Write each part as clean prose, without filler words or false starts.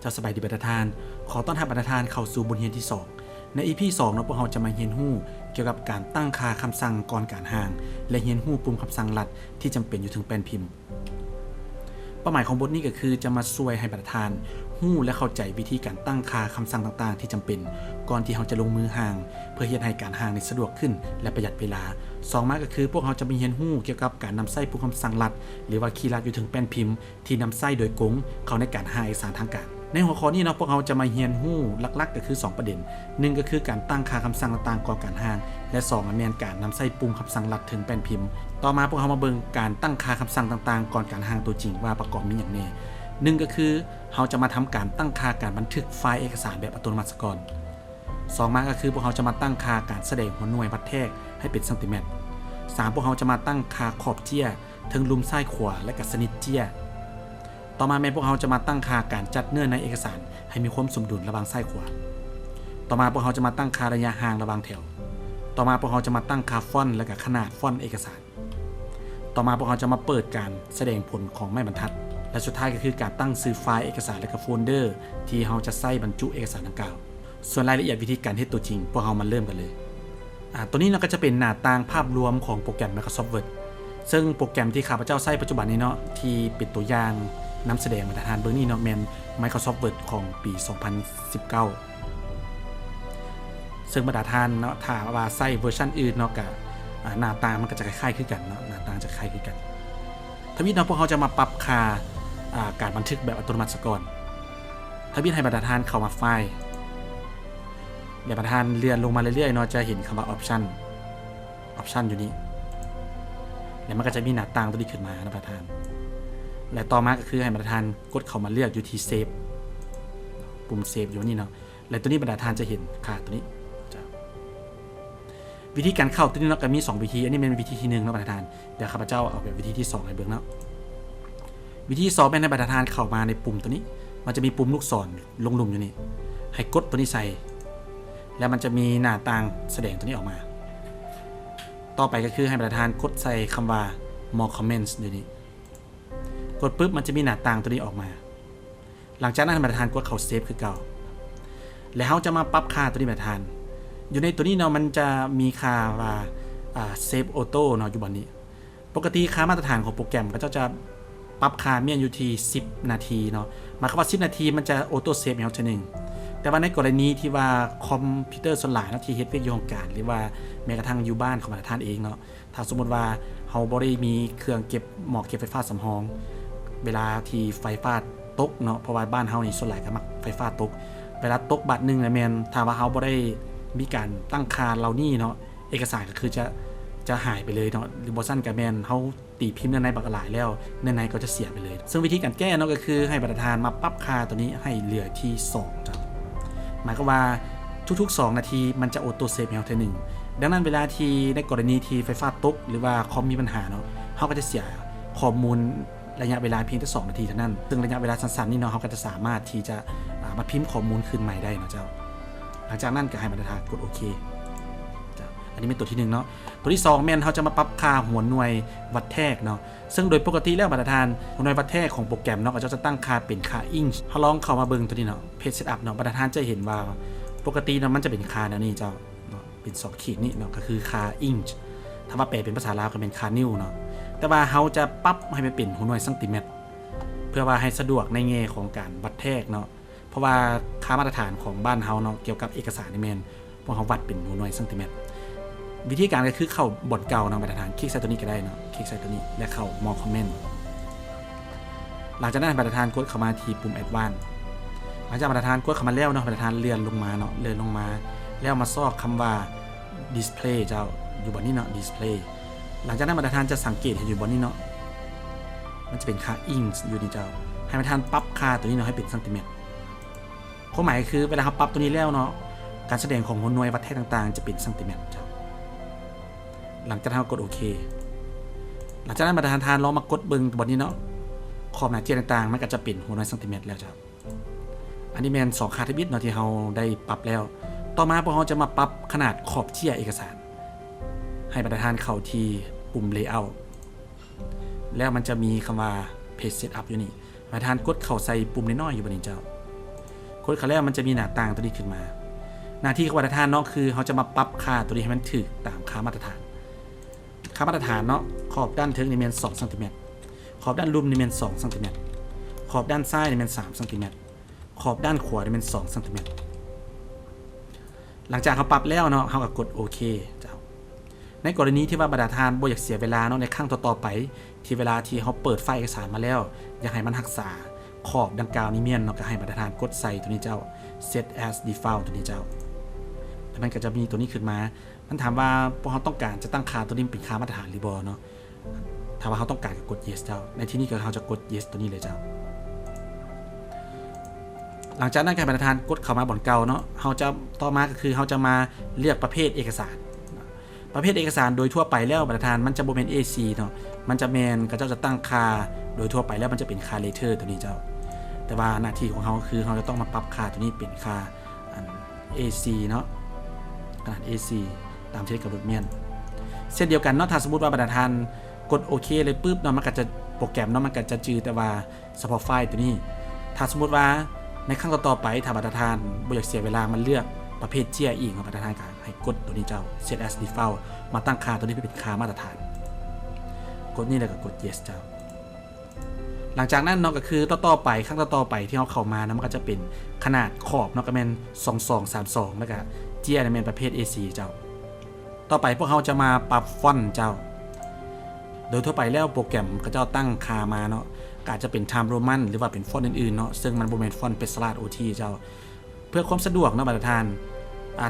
จะสบายดีบรรดาทานขอต้อนรับบรรดาทานเข้าสู่บทเรียนที่2ใน EP 2เนาะพวกเราจะมาเรียนรู้เกี่ยวกับการตั้งค่าคำสั่งก่อนการห่างและเรียนรู้ปุ่มคำสั่งลัดที่จำเป็นอยู่ถึงแป้นพิมพ์เป้าหมายของบทนี้ก็คือจะมาช่วยให้บรรดาทานรู้และเข้าใจวิธีการตั้งค่าคำสั่งต่างๆที่จำเป็นก่อนที่เราจะลงมือห่างเพื่อเฮ็ดให้การห่างสะดวกขึ้นและประหยัดเวลา2มาก็คือพวกเราจะมีเรียนรู้เกี่ยวกับการนำใส่ปุ่มคำสั่งลัดหรือว่าคีย์ลัดอยู่ถึงแป้นพิมพ์ที่นำใส่โดยกงเข้าในการห่างเอกสารทางการในหัวข้อนี้เนาะพวกเราจะมาเรียนรู้หลักๆก็คือ2ประเด็น1ก็คือการตั้งค่าคำสั่งต่างๆก่อนการห่างและ2แม่นการนำใส่ปุ่มคำสั่งลัดถึงแป้นพิมพ์ต่อมาพวกเรามาเบิ่งการตั้งค่าคำสั่งต่างๆก่อนการห่างตัวจริงว่าประกอบมีอย่างแน่1ก็คือเราจะมาทำการตั้งค่าการบันทึกไฟล์เอกสารแบบอัตโนมัติก่อน2มาก็คือพวกเราจะมาตั้งค่าการแสดงหัวหน่วยวัดแทกให้เป็นเซนติเมตร3พวกเราจะมาตั้งค่าขอบเจี้ยถึงลุมซ้ายขวาและกับสนิทเจี้ยต่อมาแม่พวกเราจะมาตั้งค่าการจัดเนื้อในเอกสารให้มีความสมดุลระหว่างซ้ายขวาต่อมาพวกเราจะมาตั้งค่าระยะห่างระหว่างแถวต่อมาพวกเราจะมาตั้งค่าฟอนต์และกับขนาดฟอนต์เอกสารต่อมาพวกเราจะมาเปิดการแสดงผลของไม้บรรทัดและสุดท้ายก็คือการตั้งซื้อไฟล์เอกสารและกับโฟลเดอร์ที่เราจะใส่บรรจุเอกสารดังกล่าวส่วนรายละเอียดวิธีการเฮ็ดตัวจริงพวกเรามาเริ่มกันเลยตัวนี้เราก็จะเป็นหน้าต่างภาพรวมของโปรแกรม Microsoft Word ซึ่งโปรแกรมที่ข้าพเจ้าใช้ปัจจุบันนี้เนาะที่เป็นตัวอย่างนำแสดงมาตรฐานเบอร์นี้เนาะแมน Microsoft Word ของปี 2019 ซึ่งมาตรฐานเนาะถ้าว่าใช้เวอร์ชันอื่นเนาะกับหน้าต่างมันก็จะคล้ายๆคือกันเนาะหน้าต่างจะคล้ายคือกันทวิตเนาะพวกเขาจะมาปรับค่าการบันทึกแบบอัตโนมัติก่อนทวิตให้มาตรฐานเข้ามาไฟล์แบบมาตรฐานเลื่อนลงมาเรื่อยๆเนาะจะเห็นคำว่า option อยู่นี่แล้วมันก็จะมีหน้าต่างตัวนี้ขึ้นมานะมาตรฐานและต่อมาก็คือให้มาตรฐานกดเข้ามาเลือกอยู่ที่เซฟปุ่มเซฟอยู่นี่เนาะและตัวนี้มาตรฐานจะเห็นค่าตัวนี้วิธีการเข้าตัวนี้เนาะก็มี2วิธีอันนี้เป็นวิธีที่1เนาะมาตรฐานเดี๋ยวข้าพเจ้าเอาแบบวิธีที่2ให้เบิ่งเนาะวิธี2เป็นให้มาตรฐานเข้ามาในปุ่มตัวนี้มันจะมีปุ่มลูกศรลงหลุมอยู่นี่ให้กดตัวนี้ใส่แล้วมันจะมีหน้าต่างแสดงตัวนี้ออกมาต่อไปก็คือให้มาตรฐานกดใส่คำว่า more comments อยู่นี่กดปุ๊บมันจะมีหน้าต่างตัวนี้ออกมาหลังจากนั้นมาตรฐานกดเข้าเซฟคือเก่าแล้วเราจะมาปรับค่าตัวนี้มาตรฐานอยู่ในตัวนี้เนาะมันจะมีค่าว่าเซฟออโต้เนาะอยู่บนนี้ปกติค่ามาตรฐานของโปรแกรมก็จะปรับค่าเมียนอยู่ที่10นาทีเนาะหมายความว่า10นาทีมันจะออโต้เซฟให้เราทีนึงแต่ว่าในกรณีที่ว่าคอมพิวเตอร์ส่วนหลายเนาะที่เฮ็ดเวียกอยู่ของการหรือว่าแม้กระทั่งอยู่บ้านของมาตรฐานเองเนาะถ้าสมมติว่าเฮาบ่ได้มีเครื่องเก็บหม้อเก็บไฟฟ้าสำรองเวลาที่ไฟฟ้าตกเนาะเพราะว่าบ้านเฮานี่ส่วนหลายก็มักไฟฟ้าตกเวลาตกบาทนึงแม่นถ้าว่าเฮาบ่ได้มีการตั้งค่าเหล่านี้เนาะเอกสารก็คือจะหายไปเลยเนาะหรือบ่ซั่นก็แม่นเฮาตีพิมพ์ในบักหลายแล้วในก็จะเสียไปเลยซึ่งวิธีการแก้เนาะก็คือให้ประธานมาปรับค่าตัวนี้ให้เหลือที่2ครับหมายความว่าทุกๆ2นาทีมันจะออโต้เซฟให้เราทีนึงดังนั้นเวลาที่ในกรณีที่ไฟฟ้าตกหรือว่าคอมมีปัญหาเนาะเฮาก็จะเสียข้อมูลระยะเวลาเพียงแค่2นาทีเท่านั้นซึ่งระยะเวลาสั้นๆนี่เนาะเฮาก็จะสามารถที่จะมาพิมพ์ข้อมูลคืนใหม่ได้เนาะเจ้าหลังจากนั้นก็ให้มาตรฐานกดโอเคอันนี้เป็นตัวที่1เนาะตัวที่2แม่นเขาจะมาปรับค่าหัวหน่วยวัดแทกเนาะซึ่งโดยปกติแล้วมาตรฐานหัวหน่วยวัดแทกของโปรแกรมเนาะก็จะตั้งค่าเป็นค่าอินช์เขาลองเข้ามาเบิ่งตัวนี้เนาะเพจเซตอัพเนาะมาตรฐานจะเห็นว่าปกติเนาะมันจะเป็นค่าแนวนี้เจ้าเนาะเป็น2ขีดนี่เนาะก็คือค่าอินช์ถ้าว่าแปลเป็นภาษาลาวก็เป็นค่านิ้วเนาะแต่ว่าเขาจะปรับให้มันเป็นหัวหน่วยเซนติเมตรเพื่อว่าให้สะดวกในแง่ของการวัดแทกเนาะเพราะว่าค่ามาตรฐานของบ้านเฮาเนาะเกี่ยวกับเอกสารนี่แม่นพวกเขาวัดเป็นหัวหน่วยเซนติเมตรวิธีการก็คือเข้าบทเก่าเนาะมาตรฐานคลิกใส่ตัวนี้ก็ได้เนาะคลิกใส่ตัวนี้และเข้า more comment หลังจากนั้นมาตรฐานกดเข้ามาที่ปุ่ม advance หลังจากมาตรฐานกดเข้ามาแล้วเนาะมาตรฐานเลื่อนลงมาเนาะเลื่อนลงมาแล้วมาซอกคำว่า display เจ้าอยู่บนนี้เนาะ display หลังจากนั้นมาตรฐานจะสังเกตเห็นอยู่บนนี้เนาะมันจะเป็นค่า inch อยู่นี่เจ้าให้มาตรฐานปรับค่าตัวนี้เนาะให้เป็นเซนติเมตรความหมายคือเวลาเขาปรับตัวนี้แล้วเนาะการแสดงของหัวหน่วยวัดแทกต่างๆจะเป็นเซนติเมตรเจ้าหลังจากนั้นกดโอเคหลังจากนั้นมาตรฐานลองมากดเบิ่งบนนี้เนาะขอบหน้าเจียต่างๆมันก็จะเป็นหัวหน่วยเซนติเมตรแล้วจ้ะอันนี้แมน2ค่าทบิตเนาะที่เราได้ปรับแล้วต่อมาพวกเราจะมาปรับขนาดขอบเจียเอกสารให้มาตรฐานเข้าที่ปุ่ม layout แล้วมันจะมีคำว่า page setup อยู่นี่มาตรฐานกดเข้าใส่ปุ่มน้อยๆอยู่บนนี้เจ้า กดเข้าแล้วมันจะมีหน้าต่างตัวนี้ขึ้นมาหน้าที่ของบรรทัดฐานเนาะคือเขาจะมาปรับค่าตัวนี้ให้มันถูกตามค่ามาตรฐานเนาะขอบด้านเทิงนี่เป็น2 ซน. ขอบด้านลุ่มนี่เป็น2 ซน. ขอบด้านซ้ายนี่เป็น3 ซน. ขอบด้านขวานี่เป็น2 ซน. หลังจากเขาปรับแล้วเนาะเขาก็กดโอเคเจ้าในกรณีที่ว่าบรรทัดฐานบ่อยากเสียเวลาเนาะในครั้งต่อๆไปที่เวลาที่เขาเปิดไฟล์เอกสารมาแล้วอยากให้มันรักษาขอบดังกล่าวนี้เมียนเนาะก็ให้บรรทัดฐานกดใส่ตัวนี้เจ้า set as default ตัวนี้เจ้าแล้วมันก็จะมีตัวนี้ขึ้นมามันถามว่าพวกเขาต้องการจะตั้งค่าตัวนี้เป็นค่ามาตรฐานหรือบ่เนาะถ้าว่าเขาต้องการก็กด yes เจ้าในที่นี้ก็เขาจะกด yes ตัวนี้เลยเจ้าหลังจากนั้นการบรรทัดฐานกดเข้ามาบนเก่าเนาะเขาจะต่อมาก็คือเขาจะมาเลือกประเภทเอกสารประเภทเอกสารโดยทั่วไปแล้วบรรทัดฐานมันจะบ่เป็น AC เนาะมันจะแมนก็จะตั้งค่าโดยทั่วไปแล้วมันจะเป็นค่า letter ตัวนี้เจ้าแต่ว่าหน้าที่ของเขาคือเขาจะต้องมาปรับค่าตัวนี้เป็นค่าAC เนาะขนาด AC ตามที่กำหนดเมียนเช่นเดียวกันเนาะถ้าสมมติว่าบรรทัดฐานกดโอเคเลยปุ๊บเนาะมันก็จะโปรแกรมเนาะมันก็จะจือแต่ว่าเฉพาะไฟล์ตัวนี้ถ้าสมมติว่าในครั้งต่อๆไปถ้าบรรทัดฐานบ่อยากเสียเวลามันเลือกประเภทเจียอีกของบรรทัดฐานก็ให้กดตัวนี้เจ้า set as default มาตั้งค่าตัวนี้เป็นค่ามาตรฐานกดนี่แล้วก็กด yes เจ้าหลังจากนั้นเนาะก็คือต่อๆไปครั้งต่อๆไปที่เขาเข้ามานะมันก็จะเป็นขนาดขอบเนาะก็เป็น2232แล้วก็เจียเนี่ยเป็นประเภท AC เจ้าต่อไปพวกเขาจะมาปรับฟอนต์เจ้าโดยทั่วไปแล้วโปรแกรมก็จะตั้งค่ามาเนาะอาจจะเป็น Time Roman หรือว่าเป็นฟอนต์อื่นๆเนาะซึ่งมันบ่แม่นฟอนต์เป็น Slate OT เจ้าเพื่อความสะดวกเนาะบรรทัดฐาน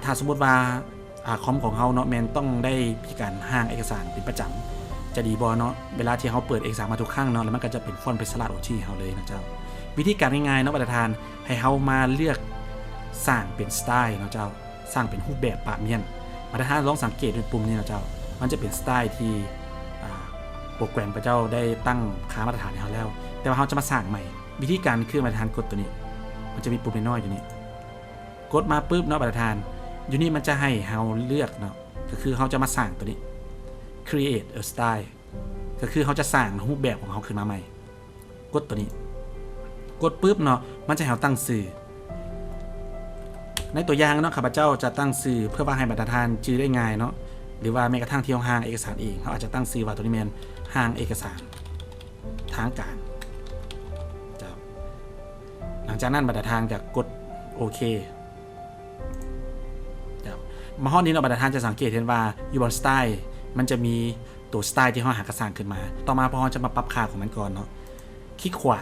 ถ้าสมมุติว่าคอมของเขาเนาะแม่นต้องได้มีการห่างเอกสารเป็นประจำจะดีบ่เนาะเวลาที่เขาเปิดเอกสารมาทุกครั้งเนาะแล้วมันก็จะเป็นฟอนต์เป็น Slate OT เฮาเลยนะเจ้าวิธีการง่ายๆเนาะบรรทัดฐานให้เฮามาเลือกสร้างเป็นสไตล์เนาะเจ้าสร้างเป็นรูปแบบปะเมียนบรรทัดฐานลองสังเกตด้วยปุ่มนี้นะเจ้ามันจะเป็นสไตล์ที่โปรแกรมพระเจ้าได้ตั้งค่ามาตรฐานให้เขาแล้วแต่ว่าเขาจะมาสร้างใหม่วิธีการคือมาตรฐานกดตัวนี้มันจะมีปุ่มน้อยๆอยู่นี่กดมาปุ๊บเนาะมาตรฐานอยู่นี่มันจะให้เราเลือกเนาะก็คือเขาจะมาสร้างตัวนี้ create a style ก็คือเขาจะสร้างรูปแบบของเขาขึ้นมาใหม่กดตัวนี้กดปุ๊บเนาะมันจะให้เราตั้งชื่อในตัวอย่างเนาะข้าพเจ้าจะตั้งชื่อเพื่อว่าให้มาตรฐานจื่อได้ง่ายเนาะหรือว่าแม้กระทั่งที่ห้างเอกสารเองเขาอาจจะตั้งชื่อว่าตัวนี้เป็นห้างเอกสารทางการหลังจากนั้นบรรทัดฐานจะกดโอเคมาห้องนี้เราบรรทัดฐานจะสังเกตเห็นว่าอยู่บนสไตล์มันจะมีตัวสไตล์ที่เขาหากระสานขึ้นมาต่อมาพอจะมาปรับค่าของมันก่อนเนาะคลิกขวา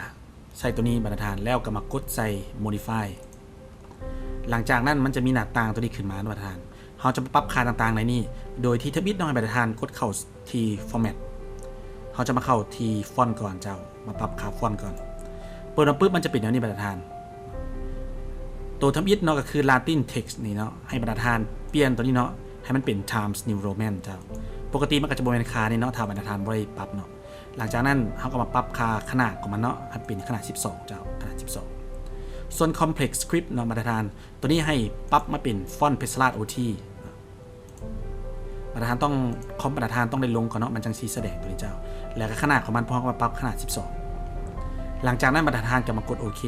ใส่ตัวนี้บรรทัดฐานแล้วก็มากดใส่ modify หลังจากนั้นมันจะมีหน้าต่างตัวนี้ขึ้นมาบรรทัดฐานเขาจะปรับค่าต่างๆในนี้โดยที่ทบิดน้อยบรรทัดฐานกดเข้าที่ format เขาจะมาเข้าที่ฟอนต์ก่อนเจ้ามาปรับค่าฟอนต์ก่อนเปิดมาปุ๊บมันจะเป็นแนวนี้บรรทัดฐานตัวทำอิฐเนาะก็คือ Latin text นี่เนาะให้บรรทัดฐานเปลี่ยนตัวนี้เนาะให้มันเป็น Times New Roman เจ้าปกติมันก็จะบ่เป็นค่านี่เนาะถ้าบรรทัดฐานบ่ได้ปรับเนาะหลังจากนั้นเขาก็มาปรับค่าขนาดของมันเนาะให้เป็นขนาด12เจ้าขนาด12ส่วน Complex Script เนาะบรรทัดฐานตัวนี้ให้ปรับมาเป็นฟอนต์ Slate OT บรรทัดฐานต้องบรรทัดฐานต้องได้ลงก่อนเนาะมันจังสิแสดงตัวนี้เจ้าแล้วก็ขนาดของมันพอเขามาปรับขนาด12หลังจากนั้นบรรทัดฐานก็มากดโอเค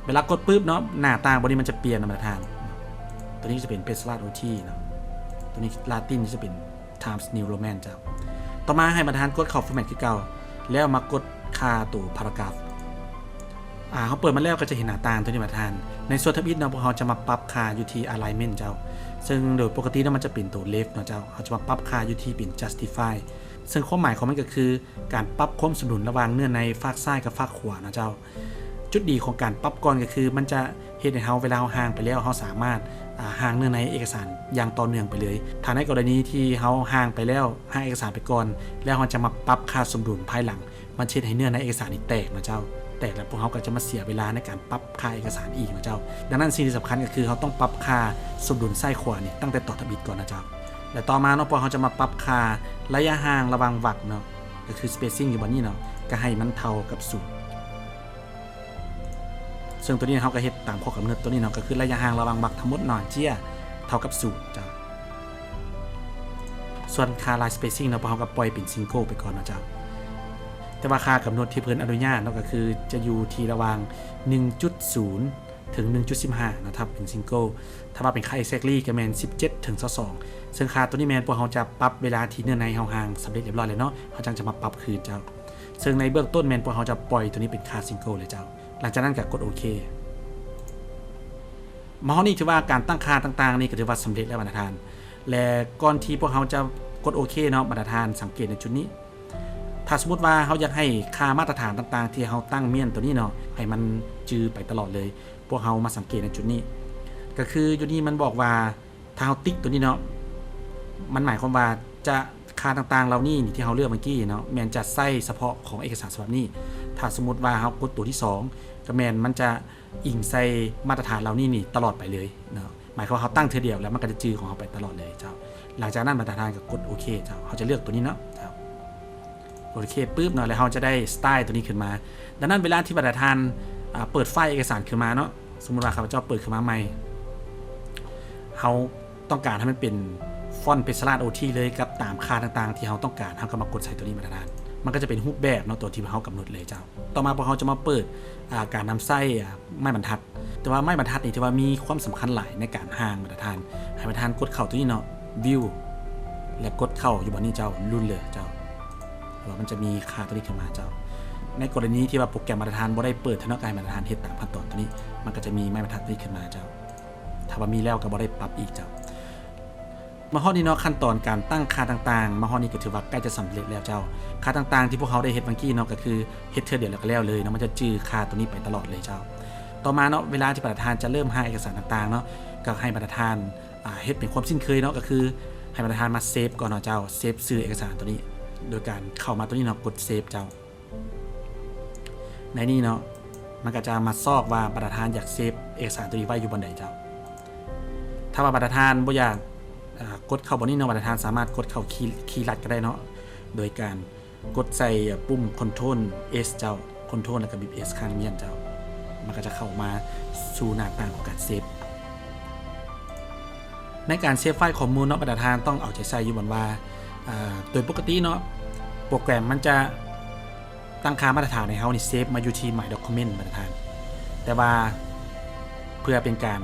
เวลากดปุ๊บเนาะหน้าต่างบนนี้มันจะเปลี่ยนบรรทัดฐานตัวนี้จะเป็น Slate OT เนาะตัวนี้ Latin จะเป็น Times New Roman เจ้าต่อมาให้บรรทัดฐานกดเข้า format คือเก่าแล้วมากดค่าตัว paragraph เขาเปิดมาแล้วก็จะเห็นหน้าต่างตัวนี้บรรทัดฐานในส่วนทับอิฐเนาะพวกเขาจะมาปรับค่าอยู่ที่ alignment เจ้าซึ่งโดยปกติแล้วมันจะเป็นตัว left เนาะเจ้าเขาจะมาปรับค่าอยู่ที่เป็น justify ซึ่งความหมายของมันก็คือการปรับความสมดุลระหว่างเนื้อในฝากซ้ายกับฝากขวานะเจ้าจุดดีของการปรับก่อนก็คือมันจะเฮ็ดให้เราเวลาเราห่างไปแล้วเราสามารถห่างเนื้อในเอกสารอย่างต่อเนื่องไปเลยถ้าในกรณีที่เราห่างไปแล้วห่างเอกสารไปก่อนแล้วเราจะมาปรับค่าสมดุลภายหลังมันเช็ดให้เนื้อในเอกสารนี้แตกนะเจ้าแตกแล้วพวกเขาก็จะมาเสียเวลาในการปรับค่าเอกสารอีกนะเจ้าดังนั้นสิ่งที่สำคัญก็คือเขาต้องปรับค่าสมดุลซ้ายขวานี่ตั้งแต่ต่อทบิดก่อนนะเจ้าและต่อมาเนาะพอเขาจะมาปรับค่าระยะห่างระหว่างวรรคเนาะก็คือ spacing อยู่บนนี้เนาะก็ให้มันเท่ากับ0ซึ่งตัวนี้เขาก็เฮ็ดตามข้อกำหนดตัวนี้เนาะก็คือระยะห่างระหว่างวรรคทั้งหมดเนาะเจียเท่ากับ0จ้ะส่วนค่า line spacing เนาะพอเขาก็ปล่อยเป็น single ไปก่อนนะเจ้า แต่ว่าค่ากำหนดที่เพิ่นอนุญาตเนาะก็คือจะอยู่ที่ระหว่าง 1.0 ถึง 1.15 นะครับเป็นซิงเกิลถ้าว่าเป็นค่า exactly ก็แม่น17 ถึง 22ซึ่งค่าตัวนี้แม่นพวกเราจะปรับเวลาที่เนื้อในเฮาห่างสำเร็จเรียบร้อยแล้วเนาะเฮาจังจะมาปรับคืนเจ้าซึ่งในเบื้องต้นแม่นพวกเราจะปล่อยตัวนี้เป็นค่าซิงเกิลเลยเจ้าหลังจากนั้นก็กดโอเคมาฮ้อนี่ถือว่าการตั้งค่าต่างๆนี่ก็ถือว่าสำเร็จแล้วบรรดาท่านและก่อนที่พวกเราจะกดโอเคเนาะบรรดาท่านสังเกตในจุดนี้ถ้าสมมติว่าเขาอยากให้ค่ามาตรฐานต่างๆที่เขาตั้งเมียนตัวนี้เนาะให้มันจือไปตลอดเลยพวกเขามาสังเกตในจุดนี้ก็คือจุดนี้มันบอกว่าถ้าเขาติ๊กตัวนี้เนาะมันหมายความว่าจะค่าต่างๆเรานี่ที่เขาเลือกเมื่อกี้เนาะแมนจะใส่เฉพาะของเอกสารฉบับนี้ถ้าสมมติว่าเขากดตัวที่2ก็แมนมันจะอิงใส่มาตรฐานเรานี่ตลอดไปเลยเนาะหมายความว่าเขาตั้งเธอเดียวแล้วมันก็จะจือของเขาไปตลอดเลยเจ้าหลังจากนั้นมาตรฐานก็กดโอเคเจ้าเขาจะเลือกตัวนี้เนาะโอเคปุ๊บเนาะแล้วเราจะได้สไตล์ตัวนี้ขึ้นมาดังนั้นเวลาที่บรรดาท่านเปิดไฟล์เอกสารขึ้นมาเนาะสมมติว่าข้าพเจ้าเปิดขึ้นมาใหม่เราต้องการให้มันเป็นฟอนต์เป็นสลัดโอทีเลยกับตามค่าต่างๆที่เราต้องการเราก็มากดใส่ตัวนี้บรรดาท่านมันก็จะเป็นรูปแบบเนาะตัวที่เรากำหนดเลยเจ้าต่อมาพวกเราจะมาเปิดการนำไส้ไม้บรรทัดแต่ว่าไม้บรรทัดนี่ถือว่ามีความสำคัญหลายในการห่างบรรดาท่านให้บรรดาท่านกดเข้าตัวนี้เนาะวิวและกดเข้าอยู่บนนี้เจ้ารุ่นเลยเจ้าว่ามันจะมีค่าตัวนี้ขึ้นมาเจ้าในกรณีที่ว่าโปรแกรมมาตรฐานบ่ได้เปิดธนาคารมาตรฐานเฮ็ดตามขั้นตอนตัวนี้มันก็จะมีไม้บรรทัดนี้ขึ้นมาเจ้าถ้าว่ามีแล้วก็บ่ได้ปรับอีกเจ้ามาฮอดนี้เนาะขั้นตอนการตั้งค่าต่างๆมาฮอดนี้ก็ถือว่าใกล้จะสำเร็จแล้วเจ้าค่าต่างๆที่พวกเขาได้เฮ็ดเมื่อกี้เนาะก็คือเฮ็ดเทื่อเดียวแล้วก็แล้วเลยเนาะมันจะจื้อค่าตัวนี้ไปตลอดเลยเจ้าต่อมาเนาะเวลาที่ประธานจะเริ่มหาเอกสารต่างๆเนาะก็ให้ประธานเฮ็ดเป็นความสิ้นเคยเนาะก็คือให้ประธานมาเซฟก่อนเนาะเจ้าเซฟซื้อเอกสารตัวนี้โดยการเข้ามาตัวนี้เนาะกดเซฟเจ้าในนี้เนาะมันก็จะมาซอกว่าประธานอยากเซฟเอกสารตัวนี้ไว้อยู่บนใดเจ้าถ้าว่าประธานบ่อยากกดเข้าบนนี้เนาะประธานสามารถกดเข้าคีย์ลัดก็ได้เนาะโดยการกดใส่ปุ่ม Ctrl S เจ้า Ctrl แล้วก็บีบ S ข้างเมียนเจ้ามันก็จะเข้ามาสู่หน้าต่างของการเซฟในการเซฟไฟล์ข้อมูลเนาะประธานต้องเอาใจใส่อยู่บนว่าโดยปกติเนาะโปรแกรมมันจะตั้งค่ามาตรฐานในเฮานี่เซฟมาอยู่ที่ My Document ประธานแต่ว่าเพื่อเป็นการ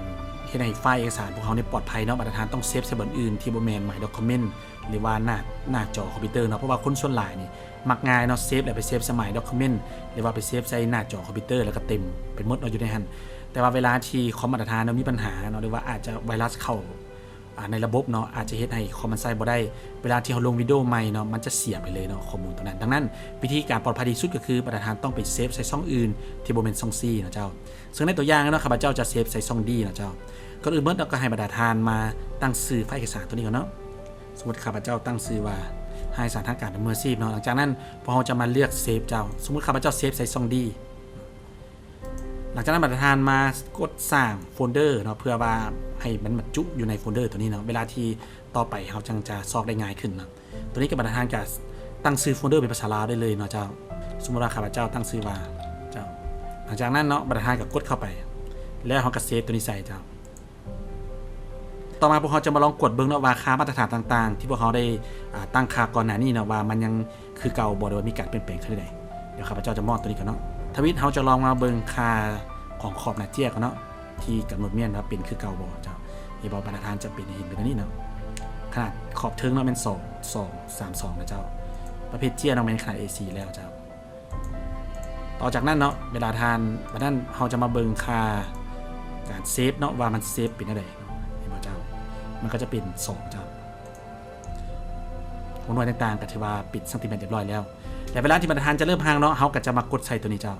เฮ็ดให้ไฟล์เอกสารพวกเขาในปลอดภัยเนาะประธานต้องเซฟใส่บนอื่นที่บ่แม่น My Document หรือว่าหน้าจอคอมพิวเตอร์เนาะเพราะว่าคนส่วนหลายนี่มักง่ายเนาะเซฟแล้วไปเซฟใส่ My Document หรือว่าไปเซฟใส่หน้าจอคอมพิวเตอร์แล้วก็เต็มเป็นหมดอยู่ในหันแต่ว่าเวลาที่คอมมาตรฐานมีปัญหาเนาะหรือว่าอาจจะไวรัสเข้าในระบบเนาะอาจจะเฮ็ดให้คอมมันใช้บ่ได้เวลาที่เราลงวิดีโอใหม่เนาะมันจะเสียไปเลยเนาะข้อมูลตรงนั้นดังนั้นวิธีการปลอดภัยที่สุดก็คือประธานต้องไปเซฟใส่ช่องอื่นที่บ่แม่นช่อง C นะเจ้าซึ่งในตัวอย่างเนาะข้าพเจ้าจะเซฟใส่ช่อง D นะเจ้าก่อนอื่นเมื่อเราก็ให้ประธานมาตั้งชื่อไฟล์เอกสารตัวนี้ก่อนเนาะสมมุติข้าพเจ้าตั้งชื่อว่าให้สารทางการเป็นมืออาชีพเนาะหลังจากนั้นพอเราจะมาเลือกเซฟเจ้าสมมุติข้าพเจ้าเซฟใส่ช่อง Dหลังจากนั้นประธานมากดสร้างโฟลเดอร์เนาะเพื่อว่าให้มันบรรจุอยู่ในโฟลเดอร์ตัวนี้เนาะเวลาที่ต่อไปเขาจังจะซอกได้ง่ายขึ้นเนาะตัวนี้ก็ประธานจะตั้งชื่อโฟลเดอร์เป็นภาษาลาวได้เลยเนาะเจ้าสมมติว่าข้าพเจ้าตั้งชื่อว่าเจ้าหลังจากนั้นเนาะประธานก็กดเข้าไปแล้วเขาก็เซฟตัวนี้ใส่เจ้าต่อมาพวกเขาจะมาลองกดเบิ่งเนาะว่าค่ามาตรฐานต่างๆที่พวกเขาได้ตั้งค่าก่อนหน้านี้เนาะว่ามันยังคือเก่าบ่หรือว่ามีการเปลี่ยนแปลงขึ้นใดเดี๋ยวข้าพเจ้าจะมอบตัวนี้ก่อนเนาะทวิตเขาจะลองมาเบิ่งค่าของขอบหน้าเจี๊ยกันเนาะที่กำหนดเมียนว่าเป็นคือเก่าบ่เจ้าที่บอกประธานจะเป็นเห็นเป็นอันนี้เนาะขนาดขอบเทิงเนาะเป็น2.32นะเจ้าประเภทเจี๊ยเนาะเป็นขนาด A4 แล้วเจ้าต่อจากนั้นเนาะเวลาทานวันนั้นเขาจะมาเบิ่งค่าการเซฟเนาะว่ามันเซฟเป็นอะไรเนาะเห็นบ่เจ้ามันก็จะเป็น2เจ้าหัวหน่วยต่างๆก็ถือว่าปิดซังติเมตรเรียบร้อยแล้วแต่เวลาที่ประธานจะเริ่มห่างเนาะเขาก็จะมากดใส่ตัวนี้เจ้า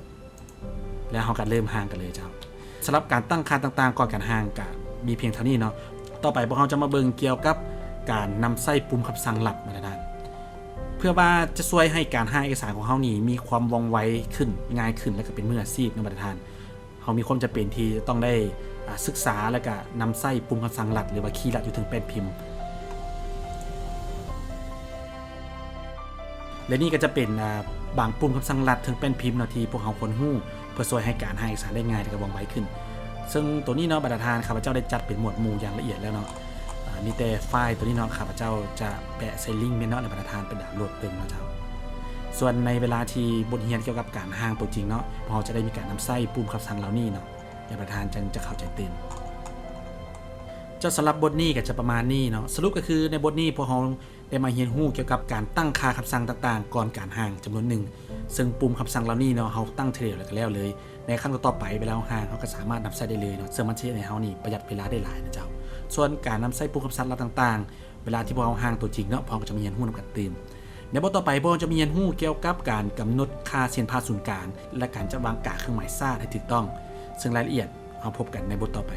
แล้วเขาก็เริ่มห่างกันเลยเจ้าสำหรับการตั้งค่าต่างๆก่อนการห่างก็มีเพียงเท่านี้เนาะต่อไปพวกเราจะมาเบิ่งเกี่ยวกับการนำใส่ปุ่มคำสั่งลัดมาได้เพื่อว่าจะช่วยให้การหาเอกสารของเรานี่มีความว่องไวขึ้นง่ายขึ้นและก็เป็นมืออาชีพในประธานเขามีความจำเป็นที่ต้องได้ศึกษาและก็นำใส่ปุ่มคำสั่งลัดหรือว่าคีย์ลัดอยู่ถึงแป้นพิมพ์และนี่ก็จะเป็นบางปุ่มคำสั่งลัดถึงแป้นพิมพ์นาทีพวกเขาคนหู้เพื่อช่วยให้การหาเอกสารได้ง่ายและก็ว่องไวขึ้นซึ่งตัวนี้เนาะบรรดาทานข้าพเจ้าได้จัดเป็นหมวดหมู่อย่างละเอียดแล้วเนาะมีแต่ไฟล์ตัวนี้เนาะข้าพเจ้าจะแปะใส่ลิงก์เนาะในบรรดาทานเป็นดาวน์โหลดเป็นเนาะเจ้า ส่วนในเวลาที่บทเรียนเกี่ยวกับการห่างตัวจริงเนาะเราจะได้มีการนำใช้ปุ่มคำสั่งเหล่านี้เนาะเดี๋ยวประธานจึงจะเข้าใจตื่นเจ้าสำหรับบทนี้ก็จะประมาณนี้เนาะสรุปก็คือในบทนี้พวกเราได้มาเรียนรู้เกี่ยวกับการตั้งค่าคำสั่งต่างๆก่อนการห่างจำนวนหนึ่งซึ่งปุ่มคำสั่งเหล่านี้เนาะเราตั้งเทเดียวแล้วก็แล้วเลยในครั้งต่อไปเวลาห่างเราก็สามารถนำใช้ได้เลยเนาะซึ่งมันจะให้เรานี่ประหยัดเวลาได้หลายนะเจ้าส่วนการนำใช้ปุ่มคำสั่งเหล่าต่างๆเวลาที่พวกเราห่างตัวจริงเนาะพอก็จะมีเรียนรู้นำกันตื่นในบทต่อไปพวกเราจะมีเรียนรู้เกี่ยวกับการกำหนดค่าเส้นผ่าศูนย์กลางและการจัดวางกากเครื่องหมายซ่าให้ถูกต้องซึ่งรายละเอียดเอาพบกันในบทต่อไป